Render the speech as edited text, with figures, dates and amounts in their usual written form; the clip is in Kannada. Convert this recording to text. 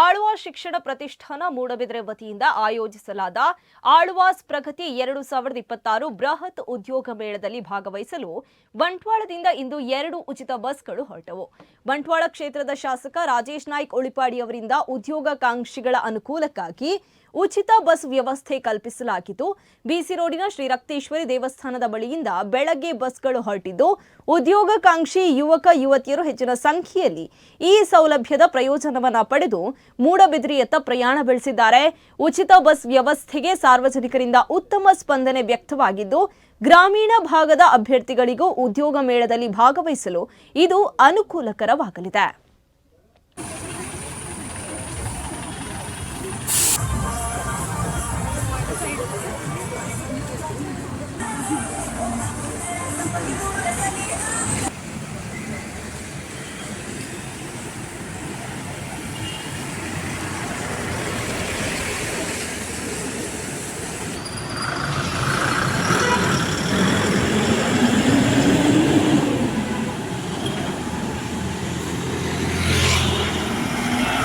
ಆಳ್ವಾಸ್ ಶಿಕ್ಷಣ ಪ್ರತಿಷ್ಠಾನ ಮೂಡಬಿದರೆ ವತಿಯಿಂದ ಆಯೋಜಿಸಲಾದ ಆಳ್ವಾಸ್ ಪ್ರಗತಿ 2026 ಬೃಹತ್ ಉದ್ಯೋಗ ಮೇಳದಲ್ಲಿ ಭಾಗವಹಿಸಲು ಬಂಟ್ವಾಳದಿಂದ ಇಂದು 2 ಉಚಿತ ಬಸ್ಗಳು ಹೊರಟವು. ಬಂಟ್ವಾಳ ಕ್ಷೇತ್ರದ ಶಾಸಕ ರಾಜೇಶ್ ನಾಯ್ಕ್ ಉಳಿಪಾಡಿ ಅವರಿಂದ ಉದ್ಯೋಗಾಕಾಂಕ್ಷಿಗಳ ಅನುಕೂಲಕ್ಕಾಗಿ ಉಚಿತ ಬಸ್ ವ್ಯವಸ್ಥೆ ಕಲ್ಪಿಸಲಾಗಿದ್ದು, ಬಿಸಿ ರೋಡಿನ ಶ್ರೀ ರಕ್ತೇಶ್ವರಿ ದೇವಸ್ಥಾನದ ಬಳಿಯಿಂದ ಬೆಳಗ್ಗೆ ಬಸ್ಗಳು ಹೊರಟಿದ್ದು, ಉದ್ಯೋಗಾಕಾಂಕ್ಷಿ ಯುವಕ ಯುವತಿಯರು ಹೆಚ್ಚಿನ ಸಂಖ್ಯೆಯಲ್ಲಿ ಈ ಸೌಲಭ್ಯದ ಪ್ರಯೋಜನವನ್ನು ಪಡೆದು ಮೂಡಬಿದರೆಯತ್ತ ಪ್ರಯಾಣ ಬೆಳೆಸಿದ್ದಾರೆ. ಉಚಿತ ಬಸ್ ವ್ಯವಸ್ಥೆಗೆ ಸಾರ್ವಜನಿಕರಿಂದ ಉತ್ತಮ ಸ್ಪಂದನೆ ವ್ಯಕ್ತವಾಗಿದ್ದು, ಗ್ರಾಮೀಣ ಭಾಗದ ಅಭ್ಯರ್ಥಿಗಳಿಗೂ ಉದ್ಯೋಗ ಮೇಳದಲ್ಲಿ ಭಾಗವಹಿಸಲು ಇದು ಅನುಕೂಲಕರವಾಗಲಿದೆ.